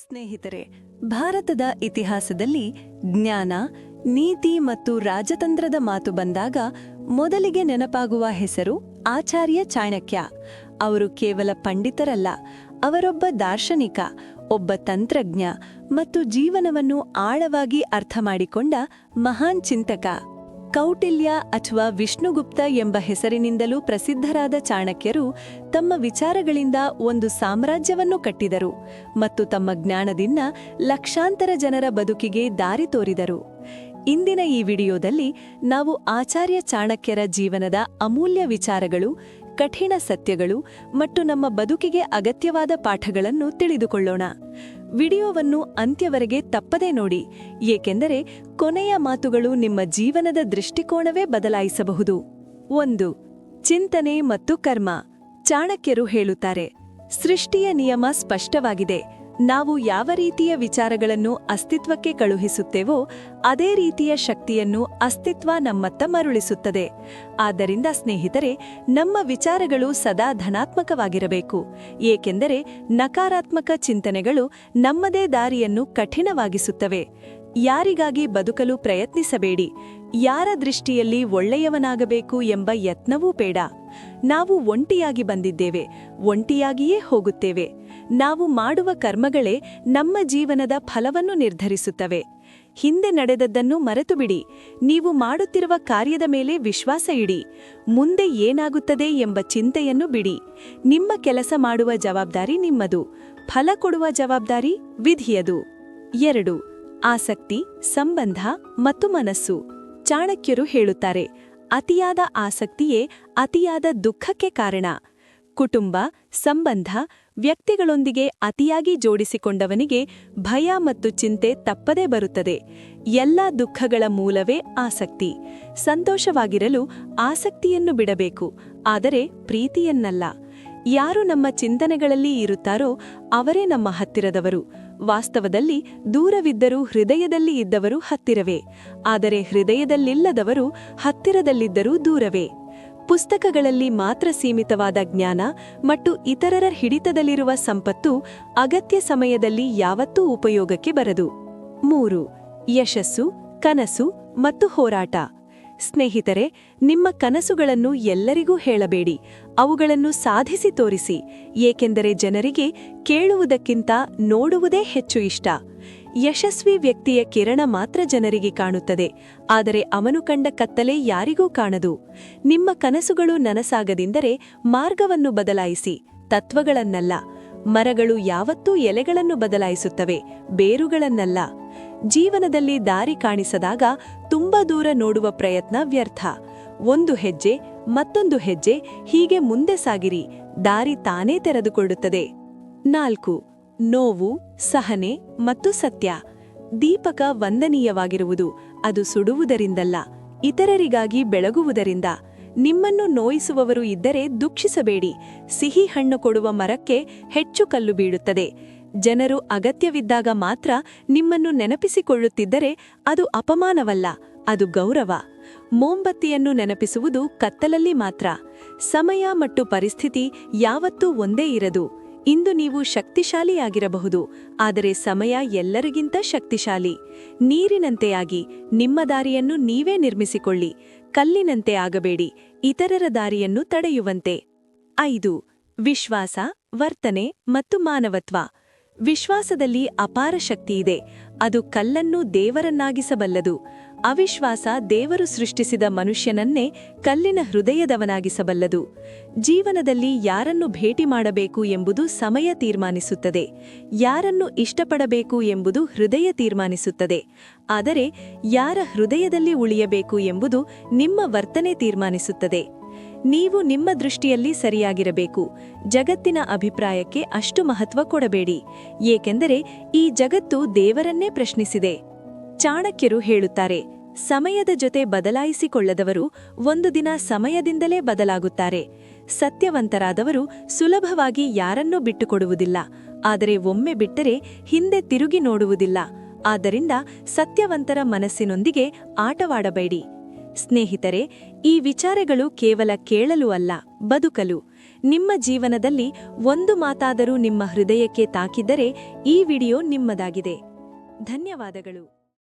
ಸ್ನೇಹಿತರೆ, ಭಾರತದ ಇತಿಹಾಸದಲ್ಲಿ ಜ್ಞಾನ, ನೀತಿ ಮತ್ತು ರಾಜತಂತ್ರದ ಮಾತು ಬಂದಾಗ ಮೊದಲಿಗೆ ನೆನಪಾಗುವ ಹೆಸರು ಆಚಾರ್ಯ ಚಾಣಕ್ಯ. ಅವರು ಕೇವಲ ಪಂಡಿತರಲ್ಲ, ಅವರೊಬ್ಬ ದಾರ್ಶನಿಕ, ಒಬ್ಬ ತಂತ್ರಜ್ಞ ಮತ್ತು ಜೀವನವನ್ನು ಆಳವಾಗಿ ಅರ್ಥಮಾಡಿಕೊಂಡ ಮಹಾನ್ ಚಿಂತಕ. ಕೌಟಿಲ್ಯ ಅಥವಾ ವಿಷ್ಣುಗುಪ್ತ ಎಂಬ ಹೆಸರಿನಿಂದಲೂ ಪ್ರಸಿದ್ಧರಾದ ಚಾಣಕ್ಯರು ತಮ್ಮ ವಿಚಾರಗಳಿಂದ ಒಂದು ಸಾಮ್ರಾಜ್ಯವನ್ನು ಕಟ್ಟಿದರು ಮತ್ತು ತಮ್ಮ ಜ್ಞಾನದಿಂದ ಲಕ್ಷಾಂತರ ಜನರ ಬದುಕಿಗೆ ದಾರಿ ತೋರಿದರು. ಇಂದಿನ ಈ ವಿಡಿಯೋದಲ್ಲಿ ನಾವು ಆಚಾರ್ಯ ಚಾಣಕ್ಯರ ಜೀವನದ ಅಮೂಲ್ಯ ವಿಚಾರಗಳು, ಕಠಿಣ ಸತ್ಯಗಳು ಮತ್ತು ನಮ್ಮ ಬದುಕಿಗೆ ಅಗತ್ಯವಾದ ಪಾಠಗಳನ್ನು ತಿಳಿದುಕೊಳ್ಳೋಣ. ವಿಡಿಯೋವನ್ನು ಅಂತ್ಯವರೆಗೆ ತಪ್ಪದೇ ನೋಡಿ, ಏಕೆಂದರೆ ಕೊನೆಯ ಮಾತುಗಳು ನಿಮ್ಮ ಜೀವನದ ದೃಷ್ಟಿಕೋನವೇ ಬದಲಾಯಿಸಬಹುದು. 1. ಚಿಂತನೆ ಮತ್ತು ಕರ್ಮ. ಚಾಣಕ್ಯರು ಹೇಳುತ್ತಾರೆ, ಸೃಷ್ಟಿಯ ನಿಯಮ ಸ್ಪಷ್ಟವಾಗಿದೆ. ನಾವು ಯಾವ ರೀತಿಯ ವಿಚಾರಗಳನ್ನು ಅಸ್ತಿತ್ವಕ್ಕೆ ಕಳುಹಿಸುತ್ತೇವೋ ಅದೇ ರೀತಿಯ ಶಕ್ತಿಯನ್ನು ಅಸ್ತಿತ್ವ ನಮ್ಮತ್ತ ಮರುಳಿಸುತ್ತದೆ. ಆದ್ದರಿಂದ ಸ್ನೇಹಿತರೆ, ನಮ್ಮ ವಿಚಾರಗಳು ಸದಾ ಧನಾತ್ಮಕವಾಗಿರಬೇಕು, ಏಕೆಂದರೆ ನಕಾರಾತ್ಮಕ ಚಿಂತನೆಗಳು ನಮ್ಮದೇ ದಾರಿಯನ್ನು ಕಠಿಣವಾಗಿಸುತ್ತವೆ. ಯಾರಿಗಾಗಿ ಬದುಕಲು ಪ್ರಯತ್ನಿಸಬೇಡಿ, ಯಾರ ದೃಷ್ಟಿಯಲ್ಲಿ ಒಳ್ಳೆಯವನಾಗಬೇಕು ಎಂಬ ಯತ್ನವೂ ಬೇಡ. ನಾವು ಒಂಟಿಯಾಗಿ ಬಂದಿದ್ದೇವೆ, ಒಂಟಿಯಾಗಿಯೇ ಹೋಗುತ್ತೇವೆ. ನಾವು ಮಾಡುವ ಕರ್ಮಗಳೇ ನಮ್ಮ ಜೀವನದ ಫಲವನ್ನು ನಿರ್ಧರಿಸುತ್ತವೆ. ಹಿಂದೆ ನಡೆದದ್ದನ್ನು ಮರೆತುಬಿಡಿ. ನೀವು ಮಾಡುತ್ತಿರುವ ಕಾರ್ಯದ ಮೇಲೆ ವಿಶ್ವಾಸ ಇಡಿ. ಮುಂದೆ ಏನಾಗುತ್ತದೆ ಎಂಬ ಚಿಂತೆಯನ್ನು ಬಿಡಿ. ನಿಮ್ಮ ಕೆಲಸ ಮಾಡುವ ಜವಾಬ್ದಾರಿ ನಿಮ್ಮದು, ಫಲ ಕೊಡುವ ಜವಾಬ್ದಾರಿ ವಿಧಿಯದು. 2. ಆಸಕ್ತಿ, ಸಂಬಂಧ ಮತ್ತು ಮನಸ್ಸು. ಚಾಣಕ್ಯರು ಹೇಳುತ್ತಾರೆ, ಅತಿಯಾದ ಆಸಕ್ತಿಯೇ ಅತಿಯಾದ ದುಃಖಕ್ಕೆ ಕಾರಣ. ಕುಟುಂಬ, ಸಂಬಂಧ, ವ್ಯಕ್ತಿಗಳೊಂದಿಗೆ ಅತಿಯಾಗಿ ಜೋಡಿಸಿಕೊಂಡವನಿಗೆ ಭಯ ಮತ್ತು ಚಿಂತೆ ತಪ್ಪದೇ ಬರುತ್ತದೆ. ಎಲ್ಲ ದುಃಖಗಳ ಮೂಲವೇ ಆಸಕ್ತಿ. ಸಂತೋಷವಾಗಿರಲು ಆಸಕ್ತಿಯನ್ನು ಬಿಡಬೇಕು, ಆದರೆ ಪ್ರೀತಿಯನ್ನಲ್ಲ. ಯಾರು ನಮ್ಮ ಚಿಂತನೆಗಳಲ್ಲಿ ಇರುತ್ತಾರೋ ಅವರೇ ನಮ್ಮ ಹತ್ತಿರದವರು. ವಾಸ್ತವದಲ್ಲಿ ದೂರವಿದ್ದರೂ ಹೃದಯದಲ್ಲಿ ಇದ್ದವರು ಹತ್ತಿರವೇ, ಆದರೆ ಹೃದಯದಲ್ಲಿಲ್ಲದವರು ಹತ್ತಿರದಲ್ಲಿದ್ದರೂ ದೂರವೇ. ಪುಸ್ತಕಗಳಲ್ಲಿ ಮಾತ್ರ ಸೀಮಿತವಾದ ಜ್ಞಾನ ಮತ್ತು ಇತರರ ಹಿಡಿತದಲ್ಲಿರುವ ಸಂಪತ್ತು ಅಗತ್ಯ ಸಮಯದಲ್ಲಿ ಯಾವತ್ತೂ ಉಪಯೋಗಕ್ಕೆ ಬರದು. 3. ಯಶಸ್ಸು, ಕನಸು ಮತ್ತು ಹೋರಾಟ. ಸ್ನೇಹಿತರೆ, ನಿಮ್ಮ ಕನಸುಗಳನ್ನು ಎಲ್ಲರಿಗೂ ಹೇಳಬೇಡಿ, ಅವುಗಳನ್ನು ಸಾಧಿಸಿ ತೋರಿಸಿ, ಏಕೆಂದರೆ ಜನರಿಗೆ ಕೇಳುವುದಕ್ಕಿಂತ ನೋಡುವುದೇ ಹೆಚ್ಚು ಇಷ್ಟ. ಯಶಸ್ವಿ ವ್ಯಕ್ತಿಯ ಕಿರಣ ಮಾತ್ರ ಜನರಿಗೆ ಕಾಣುತ್ತದೆ, ಆದರೆ ಅವನು ಕಂಡ ಕತ್ತಲೆ ಯಾರಿಗೂ ಕಾಣದು. ನಿಮ್ಮ ಕನಸುಗಳು ನನಸಾಗದಿದ್ದರೆ ಮಾರ್ಗವನ್ನು ಬದಲಾಯಿಸಿ, ತತ್ವಗಳನ್ನಲ್ಲ. ಮರಗಳು ಯಾವತ್ತೂ ಎಲೆಗಳನ್ನು ಬದಲಾಯಿಸುತ್ತವೆ, ಬೇರುಗಳನ್ನಲ್ಲ. ಜೀವನದಲ್ಲಿ ದಾರಿ ಕಾಣಿಸದಾಗ ತುಂಬ ದೂರ ನೋಡುವ ಪ್ರಯತ್ನ ವ್ಯರ್ಥ. ಒಂದು ಹೆಜ್ಜೆ, ಮತ್ತೊಂದು ಹೆಜ್ಜೆ, ಹೀಗೆ ಮುಂದೆ ಸಾಗಿರಿ, ದಾರಿ ತಾನೇ ತೆರೆದುಕೊಳ್ಳುತ್ತದೆ. 4. ನೋವು, ಸಹನೆ ಮತ್ತು ಸತ್ಯ. ದೀಪಕ ವಂದನೀಯವಾಗಿರುವುದು ಅದು ಸುಡುವುದರಿಂದಲ್ಲ, ಇತರರಿಗಾಗಿ ಬೆಳಗುವುದರಿಂದ. ನಿಮ್ಮನ್ನು ನೋಯಿಸುವವರು ಇದ್ದರೆ ದುಃಖಿಸಬೇಡಿ. ಸಿಹಿ ಹಣ್ಣು ಕೊಡುವ ಮರಕ್ಕೆ ಹೆಚ್ಚು ಕಲ್ಲು ಬೀಳುತ್ತದೆ. ಜನರು ಅಗತ್ಯವಿದ್ದಾಗ ಮಾತ್ರ ನಿಮ್ಮನ್ನು ನೆನಪಿಸಿಕೊಳ್ಳುತ್ತಿದ್ದರೆ ಅದು ಅಪಮಾನವಲ್ಲ, ಅದು ಗೌರವ. ಮೋಂಬತ್ತಿಯನ್ನು ನೆನಪಿಸುವುದು ಕತ್ತಲಲ್ಲಿ ಮಾತ್ರ. ಸಮಯ ಮತ್ತು ಪರಿಸ್ಥಿತಿ ಯಾವತ್ತೂ ಒಂದೇ ಇರದು. ಇಂದು ನೀವು ಶಕ್ತಿಶಾಲಿಯಾಗಿರಬಹುದು, ಆದರೆ ಸಮಯ ಎಲ್ಲರಿಗಿಂತ ಶಕ್ತಿಶಾಲಿ. ನೀರಿನಂತೆಯಾಗಿ ನಿಮ್ಮ ದಾರಿಯನ್ನು ನೀವೇ ನಿರ್ಮಿಸಿಕೊಳ್ಳಿ. ಕಲ್ಲಿನಂತೆ ಆಗಬೇಡಿ, ಇತರರ ದಾರಿಯನ್ನು ತಡೆಯುವಂತೆ. 5. ವಿಶ್ವಾಸ, ವರ್ತನೆ ಮತ್ತು ಮಾನವತ್ವ. ವಿಶ್ವಾಸದಲ್ಲಿ ಅಪಾರ ಶಕ್ತಿಯಿದೆ. ಅದು ಕಲ್ಲನ್ನು ದೇವರನ್ನಾಗಿಸಬಲ್ಲದು. ಅವಿಶ್ವಾಸ ದೇವರು ಸೃಷ್ಟಿಸಿದ ಮನುಷ್ಯನನ್ನೇ ಕಲ್ಲಿನ ಹೃದಯದವನಾಗಿಸಬಲ್ಲದು. ಜೀವನದಲ್ಲಿ ಯಾರನ್ನು ಭೇಟಿ ಮಾಡಬೇಕು ಎಂಬುದು ಸಮಯ ತೀರ್ಮಾನಿಸುತ್ತದೆ, ಯಾರನ್ನು ಇಷ್ಟಪಡಬೇಕು ಎಂಬುದು ಹೃದಯ ತೀರ್ಮಾನಿಸುತ್ತದೆ. ಆದರೆ ಯಾರ ಹೃದಯದಲ್ಲಿ ಉಳಿಯಬೇಕು ಎಂಬುದು ನಿಮ್ಮ ವರ್ತನೆ ತೀರ್ಮಾನಿಸುತ್ತದೆ. ನೀವು ನಿಮ್ಮ ದೃಷ್ಟಿಯಲ್ಲಿ ಸರಿಯಾಗಿರಬೇಕು, ಜಗತ್ತಿನ ಅಭಿಪ್ರಾಯಕ್ಕೆ ಅಷ್ಟು ಮಹತ್ವ ಕೊಡಬೇಡಿ, ಏಕೆಂದರೆ ಈ ಜಗತ್ತು ದೇವರನ್ನೇ ಪ್ರಶ್ನಿಸಿದೆ. ಚಾಣಕ್ಯರು ಹೇಳುತ್ತಾರೆ, ಸಮಯದ ಜೊತೆ ಬದಲಾಯಿಸಿಕೊಳ್ಳದವರು ಒಂದು ದಿನ ಸಮಯದಿಂದಲೇ ಬದಲಾಗುತ್ತಾರೆ. ಸತ್ಯವಂತರಾದವರು ಸುಲಭವಾಗಿ ಯಾರನ್ನೂ ಬಿಟ್ಟುಕೊಡುವುದಿಲ್ಲ, ಆದರೆ ಒಮ್ಮೆ ಬಿಟ್ಟರೆ ಹಿಂದೆ ತಿರುಗಿ ನೋಡುವುದಿಲ್ಲ. ಆದ್ದರಿಂದ ಸತ್ಯವಂತರ ಮನಸ್ಸಿನೊಂದಿಗೆ ಆಟವಾಡಬೇಡಿ. ಸ್ನೇಹಿತರೆ, ಈ ವಿಚಾರಗಳು ಕೇವಲ ಕೇಳಲು ಅಲ್ಲ, ಬದುಕಲು. ನಿಮ್ಮ ಜೀವನದಲ್ಲಿ ಒಂದು ಮಾತಾದರೂ ನಿಮ್ಮ ಹೃದಯಕ್ಕೆ ತಾಕಿದ್ದರೆ ಈ ವಿಡಿಯೋ ನಿಮ್ಮದಾಗಿದೆ. ಧನ್ಯವಾದಗಳು.